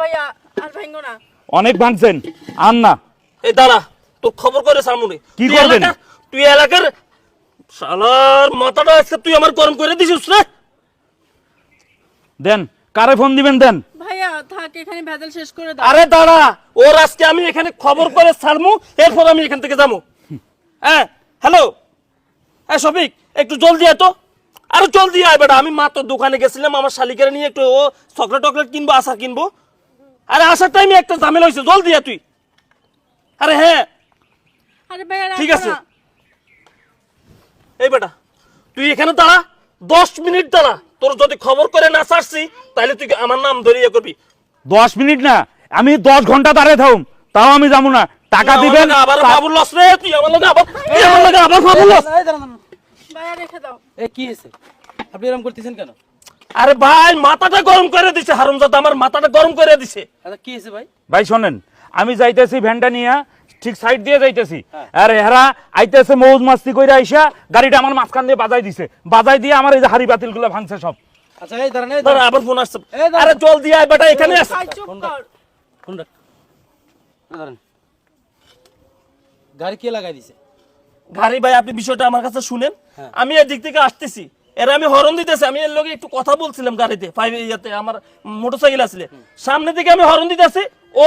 ভাইয়া আর ভাঙবো না। অনেক ভাঙছেন, আর না। এই দাঁড়া, তোর খবর করে সামনে কি করবেন? তুই এলাকার শালার মাথাটা আজকে তুই আমার গরম করে দিছিস রে। দেন, কারে ফোন দিবেন দেন। ভাইয়া থাক, এখানে ভেজাল শেষ করে দাও। আরে দাঁড়া, ওর আজকে আমি এখানে খবর করে ছাড়মু, এরপর আমি এখান থেকে যাবো। হ্যাঁ, হ্যালো, হ্যাঁ শফিক, একটু জলদি আয় তো। আরে জলদি আয় বেটা, আমি মাত্র দোকানে গেছিলাম আমার শালিকারে নিয়ে, একটু ও চকলেট টকলেট কিনবো, আচার কিনবো। আরে আসার টাইমে একটা ঝামেলা হয়েছে, জলদি আয় তুই। আরে হ্যাঁ আরে ভাইয়া ঠিক রাখো আছে। না। এই বেটা তুই এখানে দাঁড়া, 10 মিনিট দাঁড়া। তোর যদি খবর করে না ছাড়ছি তাহলে তুই আমার নাম ধরে ইয়ে করবি। 10 মিনিট না, আমি 10 ঘন্টা দাঁড়িয়ে থাকুম, তাও আমি যাবো না। টাকা দিবেন। আবার বাবুর লস রে, তুই আমার লগে আবার বাবুর লস। ভাইয়া রেখে দাও। এ কি হয়েছে? আপনি এরকম করতেছেন কেন? আরে ভাই মাথাটা গরম করে দিছে হারামজাদা, আমার মাথাটা গরম করে দিছে। আচ্ছা কি হয়েছে ভাই? ভাই শোনেন, আমি যাইতেছি ভ্যানটা নিয়ে, ঠিক সাইড দিয়ে যাইতেছি, আর এরা আইতেছে মৌজ মাস্তি কইরা আইসা গাড়িটা আমার মাঝখান দিয়ে বাজাই দিছে, বাজাই দিয়ে আমার এই যে হাড়ি বাতিল গুলো ভাঙছে সব। আচ্ছা এই দাঁড়ান, এই দাঁড়া, আবার ফোন আসছে। এই দাঁড়া। আরে জলদি আয় বেটা, এখানে আস। ভাই চুপ কর। ফোন রাখ। দাঁড়ান, গাড়ি কে লাগাই দিছে? গাড়ি ভাই আপনি বিষয়টা আমার কাছে শুনেন। হ্যাঁ। আমি এদিক থেকে আসতেছি, এর আমি হরন দিতেছি, আমি এর লগে একটু কথা বলছিলাম গাড়িতে, ইয়াতে আমার মোটরসাইকেল আসলে সামনে থেকে আমি হরন দিতেছি, ও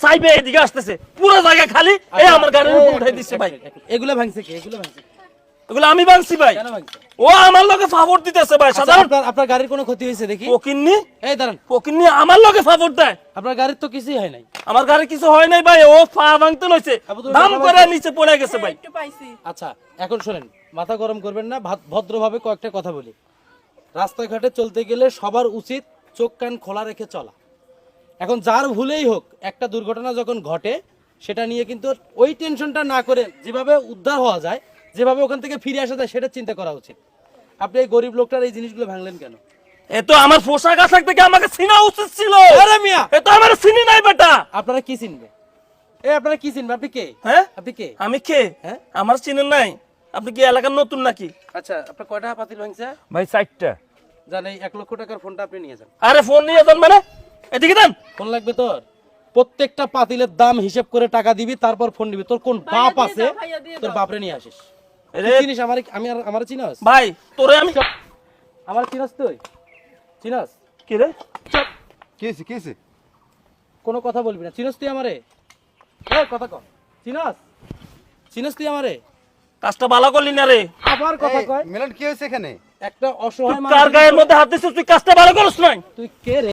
সাইবে এদিকে আসতেছে, পুরো জায়গা খালি, এই আমার গাড়ির উপর উঠাই দিচ্ছে ভাই। এগুলা ভাঙছে কি? এগুলা ভাঙছে কি? এগুলো আমি ভাঙছি ভাই, কেন ভাঙছে? ও আমার লগে ফাভর দিতেছে ভাই। আচ্ছা, সাধারণ আপনার গাড়ির কোনো ক্ষতি হয়েছে দেখি? পকিন্নি এই দাঁড়ান, পকিন্নি আমার লগে ফাভর দেয়। আপনার গাড়ির তো কিছুই হয় নাই। আমার গাড়ি কিছু হয় নাই ভাই, ও পা ভাঙতে লইছে, আবু তো দাম টাকা করে পাইছে? নিচে পড়ে গেছে ভাই। একটু পাইছি। আচ্ছা এখন শোনেন, মাথা গরম করবেন না, ভদ্রভাবে কয়েকটা কথা বলি। রাস্তাঘাটে চলতে গেলে সবার উচিত চোখ কান খোলা রেখে চলা। এখন যার ভুলেই হোক একটা দুর্ঘটনা যখন ঘটে, সেটা নিয়ে কিন্তু ওই টেনশনটা না করে যেভাবে উদ্ধার হওয়া যায়, যেভাবে ওখান থেকে ফিরে আসা যায়, সেটা চিন্তা করা উচিত। আপনি এই গরিব লোকটার এই জিনিসগুলো ভাঙলেন কেন? এ তো আমার পোশাক আশাক থেকে আমাকে চিনা উচিত ছিল। আরে মিয়া, এ তো আমার চিনি নাই বেটা। আপনারা কি চিনবে? আপনারা কি চিনবে? আপনি কে? হ্যাঁ আপনি কে? আমি কে? হ্যাঁ? আমার চিনেন নাই? আপনি কি এলাকার নতুন নাকি? আচ্ছা আপনার কয়টা পাতিল ভাঙছে? ভাই 4টা। জান, এই 1 লক্ষ টাকার ফোনটা আপনি নিয়ে যান। আরে ফোন নিয়ে যান মানে? এদিকে দেন। ফোন লাগবে তোর? প্রত্যেকটা পাতিলের দাম হিসাব করে টাকা দিবি, তারপর ফোন দিবি। তোর কোন বাপ দিয়ে আছে? দাও, ভাইয়া দিয়ে তোর দাও। বাপরে নিয়ে আসিস। আরে তুই চিনিস আমার চিনাস? ভাই তোরে আমি আমার চিনাস তুই? চিনাস? কি রে? কেছে কোনো কথা বলবি না। চিনাস তুই আমারে? এই কথা কর। চিনাস? চিনাস তুই আমারে? কাজটা ভালো করলি না রে। আবার কথা কয়। মিলন কি হয়েছে এখানে? একটা অসহায় কার মানুষ। গায়ের মধ্যে হাত দিছিস, তুই কাজটা ভালো করছ নাই। তুই কে রে?